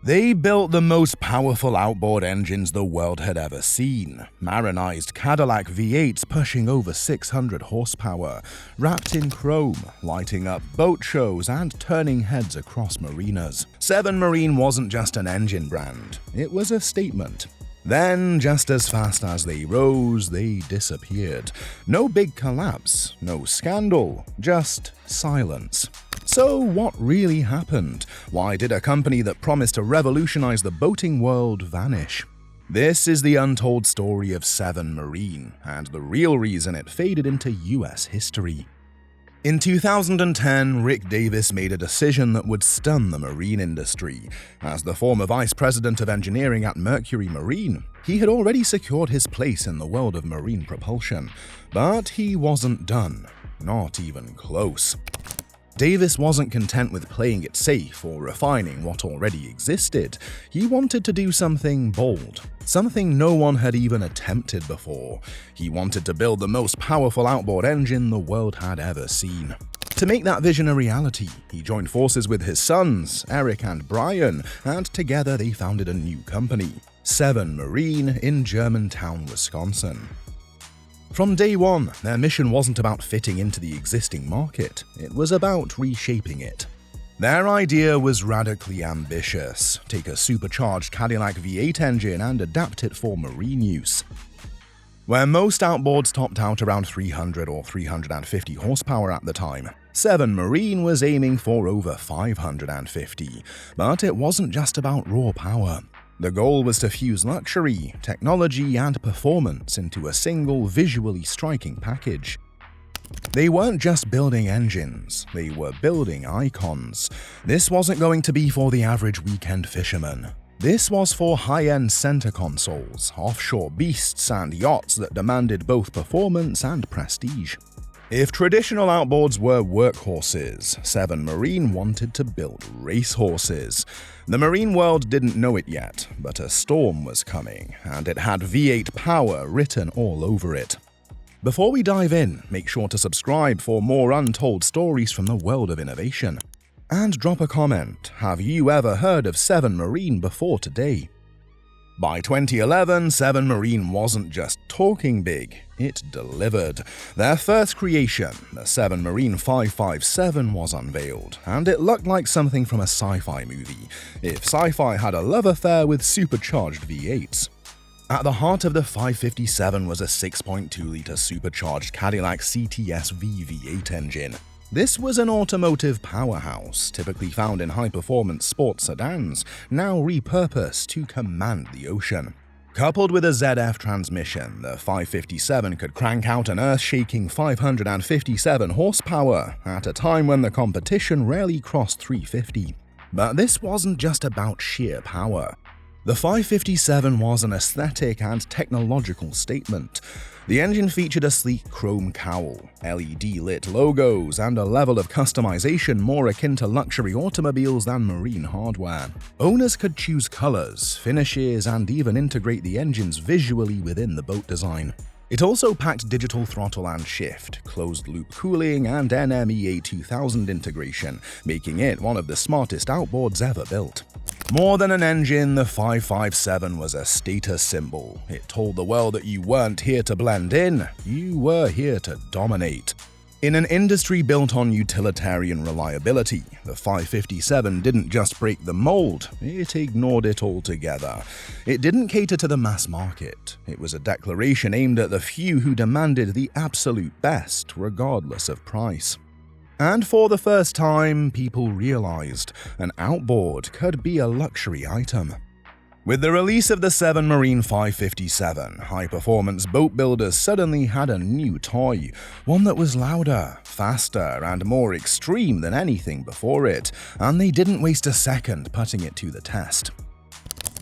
They built the most powerful outboard engines the world had ever seen, marinized Cadillac V8s pushing over 600 horsepower, wrapped in chrome, lighting up boat shows and turning heads across marinas. 7 Marine wasn't just an engine brand, it was a statement. Then, just as fast as they rose, they disappeared. No big collapse, no scandal, just silence. So what really happened? Why did a company that promised to revolutionize the boating world vanish? This is the untold story of 7 Marine, and the real reason it faded into US history. In 2010, Rick Davis made a decision that would stun the marine industry. As the former vice president of engineering at Mercury Marine, he had already secured his place in the world of marine propulsion. But he wasn't done, not even close. Davis wasn't content with playing it safe or refining what already existed. He wanted to do something bold, something no one had even attempted before. He wanted to build the most powerful outboard engine the world had ever seen. To make that vision a reality, he joined forces with his sons, Eric and Brian, and together they founded a new company, 7 Marine, in Germantown, Wisconsin. From day one, their mission wasn't about fitting into the existing market, it was about reshaping it. Their idea was radically ambitious: take a supercharged Cadillac V8 engine and adapt it for marine use. Where most outboards topped out around 300 or 350 horsepower at the time, 7 Marine was aiming for over 550. But it wasn't just about raw power. The goal was to fuse luxury, technology, and performance into a single, visually striking package. They weren't just building engines, they were building icons. This wasn't going to be for the average weekend fisherman. This was for high-end center consoles, offshore beasts, and yachts that demanded both performance and prestige. If traditional outboards were workhorses, 7 Marine wanted to build racehorses. The marine world didn't know it yet, but a storm was coming, and it had V8 power written all over it. Before we dive in, make sure to subscribe for more untold stories from the world of innovation. And drop a comment, have you ever heard of 7 Marine before today? By 2011, 7 Marine wasn't just talking big, it delivered. Their first creation, the 7 Marine 557, was unveiled, and it looked like something from a sci-fi movie, if sci-fi had a love affair with supercharged V8s. At the heart of the 557 was a 6.2-liter supercharged Cadillac CTS-V V8 engine. This was an automotive powerhouse, typically found in high-performance sports sedans, now repurposed to command the ocean. Coupled with a ZF transmission, the 557 could crank out an earth-shaking 557 horsepower at a time when the competition rarely crossed 350. But this wasn't just about sheer power. The 557 was an aesthetic and technological statement. The engine featured a sleek chrome cowl, LED-lit logos, and a level of customization more akin to luxury automobiles than marine hardware. Owners could choose colors, finishes, and even integrate the engines visually within the boat design. It also packed digital throttle and shift, closed-loop cooling, and NMEA 2000 integration, making it one of the smartest outboards ever built. More than an engine, the 557 was a status symbol. It told the world that you weren't here to blend in, you were here to dominate. In an industry built on utilitarian reliability, the 557 didn't just break the mold, it ignored it altogether. It didn't cater to the mass market. It was a declaration aimed at the few who demanded the absolute best, regardless of price. And for the first time, people realized an outboard could be a luxury item. With the release of the 7 Marine 557, high-performance boat builders suddenly had a new toy, one that was louder, faster, and more extreme than anything before it, and they didn't waste a second putting it to the test.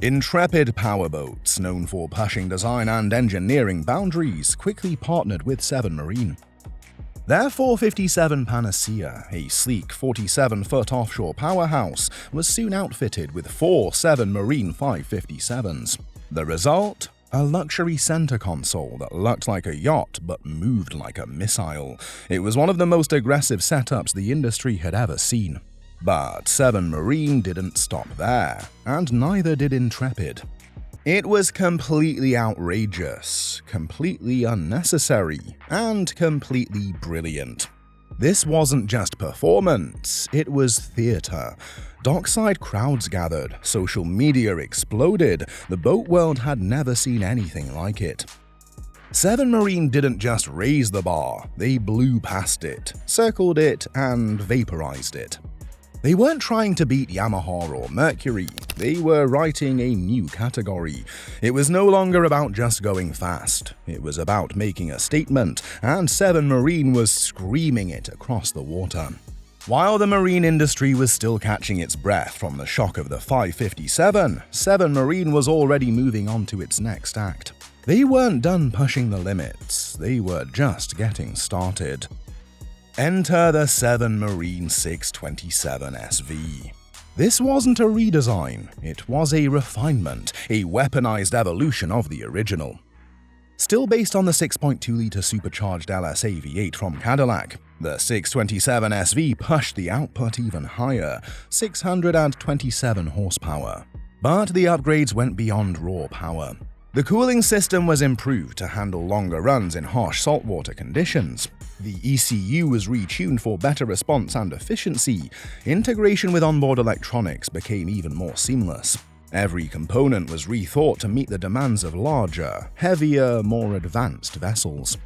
Intrepid powerboats, known for pushing design and engineering boundaries, quickly partnered with 7 Marine. Their 457 Panacea, a sleek 47-foot offshore powerhouse, was soon outfitted with 4 7 Marine 557s. The result? A luxury center console that looked like a yacht but moved like a missile. It was one of the most aggressive setups the industry had ever seen. But 7 Marine didn't stop there, and neither did Intrepid. It was completely outrageous, completely unnecessary, and completely brilliant. This wasn't just performance, it was theater. Dockside crowds gathered, social media exploded, the boat world had never seen anything like it. 7 Marine didn't just raise the bar, they blew past it, circled it, and vaporized it. They weren't trying to beat Yamaha or Mercury, they were writing a new category. It was no longer about just going fast, it was about making a statement, and 7 Marine was screaming it across the water. While the marine industry was still catching its breath from the shock of the 557, 7 Marine was already moving on to its next act. They weren't done pushing the limits, they were just getting started. Enter the 7 Marine 627 SV. This wasn't a redesign, it was a refinement, a weaponized evolution of the original. Still based on the 6.2-liter supercharged LSA V8 from Cadillac, the 627 SV pushed the output even higher, 627 horsepower. But the upgrades went beyond raw power. The cooling system was improved to handle longer runs in harsh saltwater conditions. The ECU was retuned for better response and efficiency. Integration with onboard electronics became even more seamless. Every component was rethought to meet the demands of larger, heavier, more advanced vessels.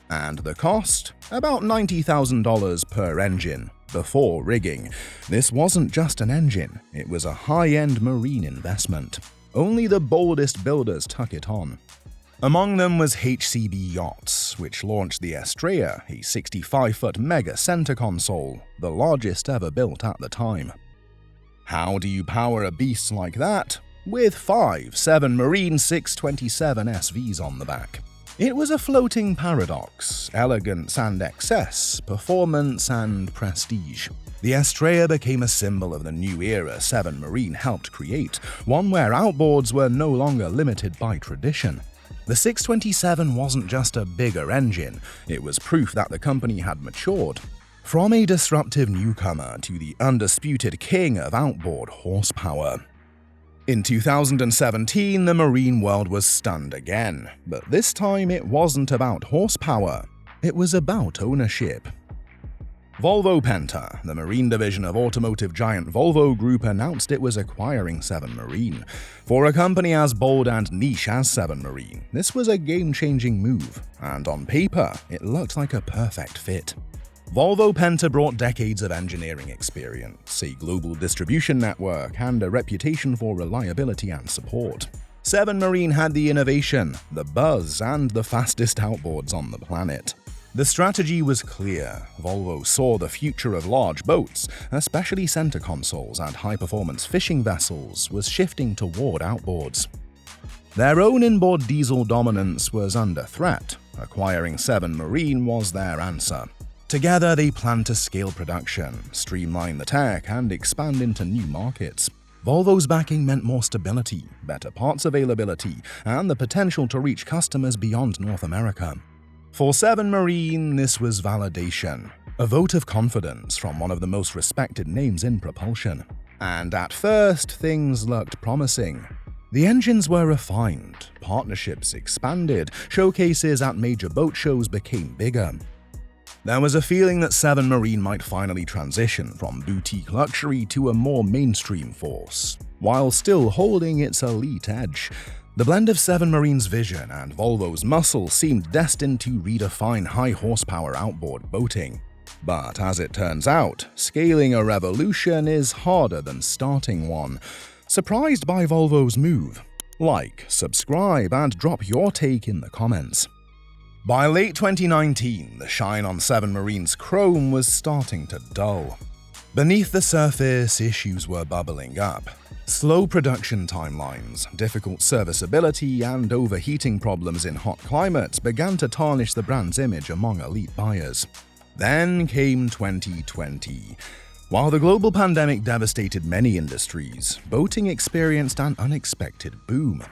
And the cost? About $90,000 per engine, before rigging. This wasn't just an engine, it was a high-end marine investment. Only the boldest builders took it on. Among them was HCB Yachts, which launched the Estrea, a 65-foot mega center console, the largest ever built at the time. How do you power a beast like that? With 5 7 Marine 627 SVs on the back. It was a floating paradox, elegance and excess, performance and prestige. The Estrea became a symbol of the new era 7 Marine helped create, one where outboards were no longer limited by tradition. The 627 wasn't just a bigger engine, it was proof that the company had matured. From a disruptive newcomer to the undisputed king of outboard horsepower. In 2017, the marine world was stunned again, but this time it wasn't about horsepower, it was about ownership. Volvo Penta, the marine division of automotive giant Volvo Group, announced it was acquiring 7 Marine. For a company as bold and niche as 7 Marine, this was a game-changing move, and on paper, it looked like a perfect fit. Volvo Penta brought decades of engineering experience, a global distribution network, and a reputation for reliability and support. 7 Marine had the innovation, the buzz, and the fastest outboards on the planet. The strategy was clear. Volvo saw the future of large boats, especially center consoles and high-performance fishing vessels, was shifting toward outboards. Their own inboard diesel dominance was under threat. Acquiring 7 Marine was their answer. Together, they planned to scale production, streamline the tech, and expand into new markets. Volvo's backing meant more stability, better parts availability, and the potential to reach customers beyond North America. For 7 Marine, this was validation, a vote of confidence from one of the most respected names in propulsion. And at first, things looked promising. The engines were refined, partnerships expanded, showcases at major boat shows became bigger. There was a feeling that 7 Marine might finally transition from boutique luxury to a more mainstream force, while still holding its elite edge. The blend of 7 Marine's vision and Volvo's muscle seemed destined to redefine high-horsepower outboard boating. But as it turns out, scaling a revolution is harder than starting one. Surprised by Volvo's move? Like, subscribe, and drop your take in the comments. By late 2019, the shine on 7 Marine's chrome was starting to dull. Beneath the surface, issues were bubbling up. Slow production timelines, difficult serviceability, and overheating problems in hot climates began to tarnish the brand's image among elite buyers. Then came 2020. While the global pandemic devastated many industries, boating experienced an unexpected boom.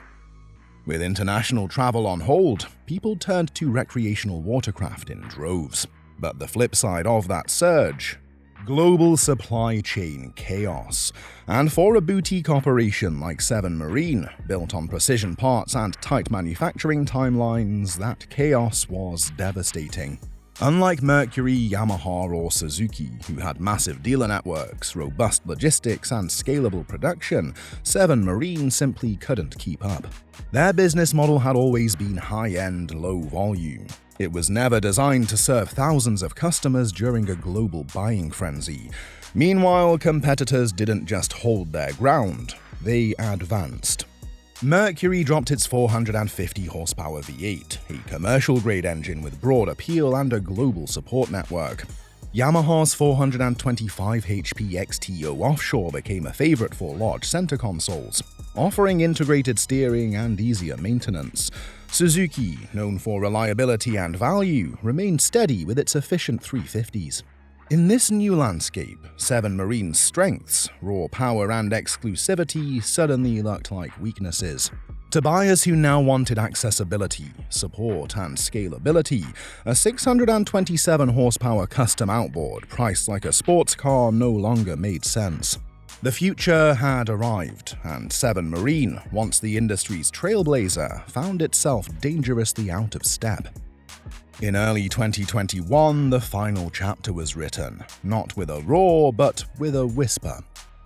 With international travel on hold, people turned to recreational watercraft in droves. But the flip side of that surge, Global supply chain chaos. And for a boutique operation like 7 Marine, built on precision parts and tight manufacturing timelines, that chaos was devastating. Unlike Mercury, Yamaha, or Suzuki, who had massive dealer networks, robust logistics, and scalable production, 7 Marine simply couldn't keep up. Their business model had always been high-end, low-volume. It was never designed to serve thousands of customers during a global buying frenzy. Meanwhile, competitors didn't just hold their ground, they advanced. Mercury dropped its 450 horsepower V8, a commercial-grade engine with broad appeal and a global support network. Yamaha's 425 HP XTO offshore became a favorite for large center consoles, offering integrated steering and easier maintenance. Suzuki, known for reliability and value, remained steady with its efficient 350s. In this new landscape, 7 Marine's strengths, raw power and exclusivity, suddenly looked like weaknesses. To buyers who now wanted accessibility, support, and scalability, a 627 horsepower custom outboard priced like a sports car no longer made sense. The future had arrived, and 7 Marine, once the industry's trailblazer, found itself dangerously out of step. In early 2021, the final chapter was written, not with a roar, but with a whisper.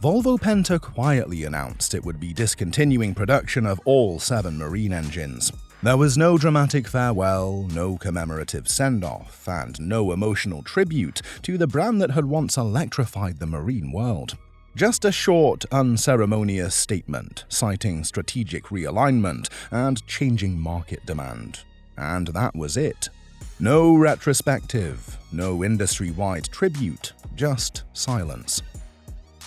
Volvo Penta quietly announced it would be discontinuing production of all 7 Marine engines. There was no dramatic farewell, no commemorative send-off, and no emotional tribute to the brand that had once electrified the marine world. Just a short, unceremonious statement citing strategic realignment and changing market demand. And that was it. No retrospective, no industry-wide tribute, just silence.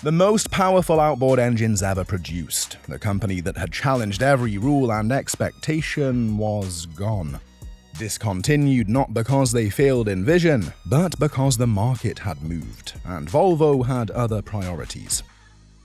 The most powerful outboard engines ever produced, the company that had challenged every rule and expectation, was gone. Discontinued not because they failed in vision, but because the market had moved, and Volvo had other priorities.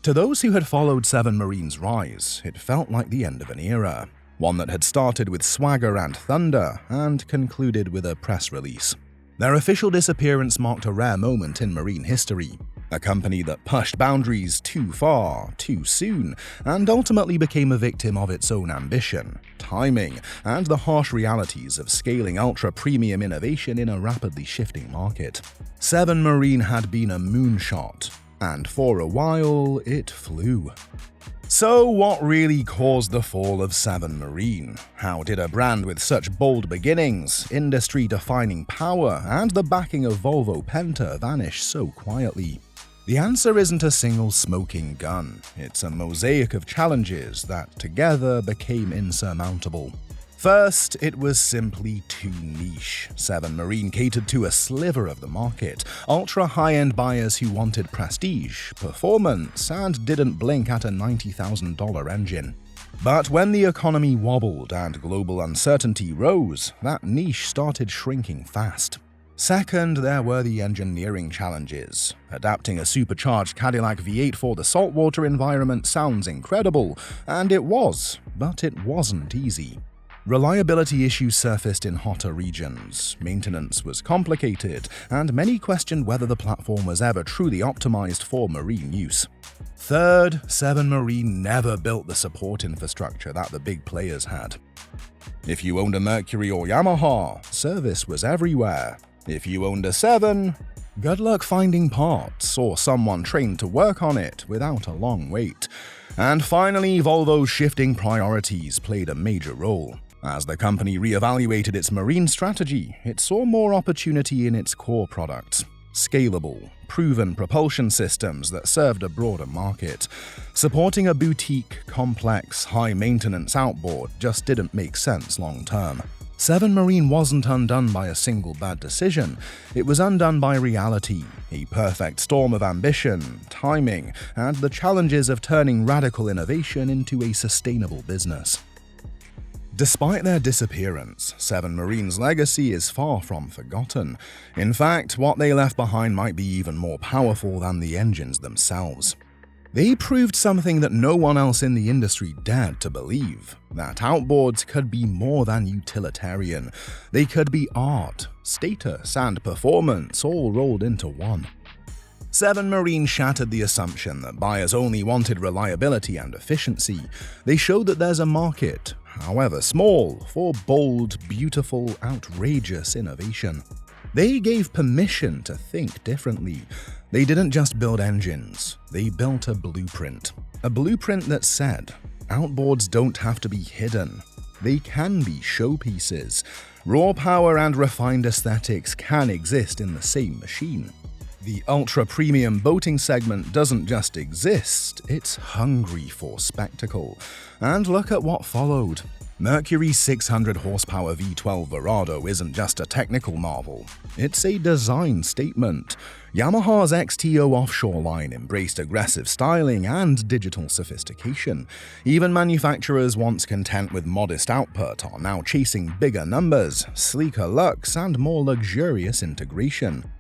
To those who had followed 7 Marine's rise, it felt like the end of an era. One that had started with swagger and thunder and concluded with a press release. Their official disappearance marked a rare moment in marine history. A company that pushed boundaries too far, too soon, and ultimately became a victim of its own ambition, timing, and the harsh realities of scaling ultra-premium innovation in a rapidly shifting market. 7 Marine had been a moonshot, and for a while, it flew. So what really caused the fall of 7 Marine? How did a brand with such bold beginnings, industry-defining power, and the backing of Volvo Penta vanish so quietly? The answer isn't a single smoking gun. It's a mosaic of challenges that together became insurmountable. First, it was simply too niche. 7 Marine catered to a sliver of the market, ultra-high-end buyers who wanted prestige, performance, and didn't blink at a $90,000 engine. But when the economy wobbled and global uncertainty rose, that niche started shrinking fast. Second, there were the engineering challenges. Adapting a supercharged Cadillac V8 for the saltwater environment sounds incredible, and it was, but it wasn't easy. Reliability issues surfaced in hotter regions, maintenance was complicated, and many questioned whether the platform was ever truly optimized for marine use. Third, 7 Marine never built the support infrastructure that the big players had. If you owned a Mercury or Yamaha, service was everywhere. If you owned a 7, good luck finding parts or someone trained to work on it without a long wait. And finally, Volvo's shifting priorities played a major role. As the company re-evaluated its marine strategy, it saw more opportunity in its core products. Scalable, proven propulsion systems that served a broader market. Supporting a boutique, complex, high-maintenance outboard just didn't make sense long-term. 7 Marine wasn't undone by a single bad decision. It was undone by reality, a perfect storm of ambition, timing, and the challenges of turning radical innovation into a sustainable business. Despite their disappearance, 7 Marine's legacy is far from forgotten. In fact, what they left behind might be even more powerful than the engines themselves. They proved something that no one else in the industry dared to believe, that outboards could be more than utilitarian. They could be art, status, and performance all rolled into one. 7 Marine shattered the assumption that buyers only wanted reliability and efficiency. They showed that there's a market, however small, for bold, beautiful, outrageous innovation. They gave permission to think differently. They didn't just build engines, they built a blueprint. A blueprint that said, outboards don't have to be hidden. They can be showpieces. Raw power and refined aesthetics can exist in the same machine. The ultra-premium boating segment doesn't just exist, it's hungry for spectacle. And look at what followed. Mercury's 600 horsepower V12 Verado isn't just a technical marvel, it's a design statement. Yamaha's XTO offshore line embraced aggressive styling and digital sophistication. Even manufacturers once content with modest output are now chasing bigger numbers, sleeker looks, and more luxurious integration.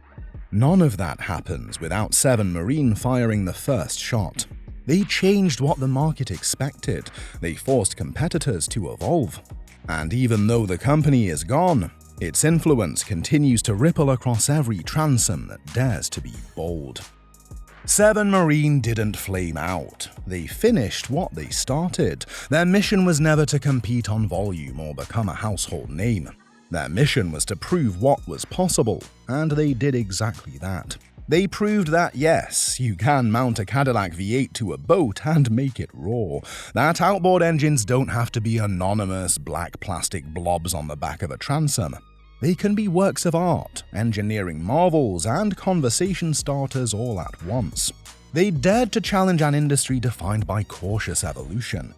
None of that happens without 7 Marine firing the first shot. They changed what the market expected. They forced competitors to evolve. And even though the company is gone, its influence continues to ripple across every transom that dares to be bold. 7 Marine didn't flame out. They finished what they started. Their mission was never to compete on volume or become a household name. Their mission was to prove what was possible, and they did exactly that. They proved that yes, you can mount a Cadillac V8 to a boat and make it roar, that outboard engines don't have to be anonymous black plastic blobs on the back of a transom. They can be works of art, engineering marvels, and conversation starters all at once. They dared to challenge an industry defined by cautious evolution.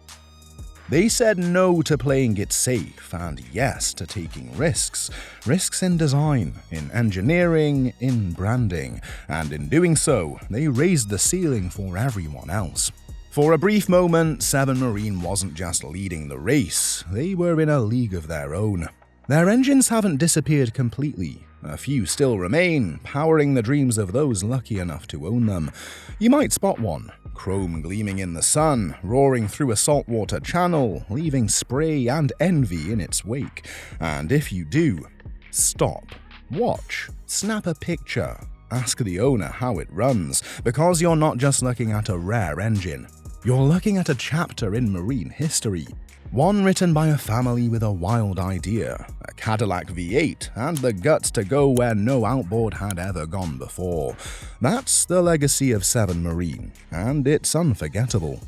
They said no to playing it safe and yes to taking risks. Risks in design, in engineering, in branding, and in doing so, they raised the ceiling for everyone else. For a brief moment, 7 Marine wasn't just leading the race, they were in a league of their own. Their engines haven't disappeared completely. A few still remain, powering the dreams of those lucky enough to own them. You might spot one, chrome gleaming in the sun, roaring through a saltwater channel, leaving spray and envy in its wake. And if you do, stop, watch, snap a picture, ask the owner how it runs, because you're not just looking at a rare engine. You're looking at a chapter in marine history. One written by a family with a wild idea, a Cadillac V8, and the guts to go where no outboard had ever gone before. That's the legacy of 7 Marine, and it's unforgettable.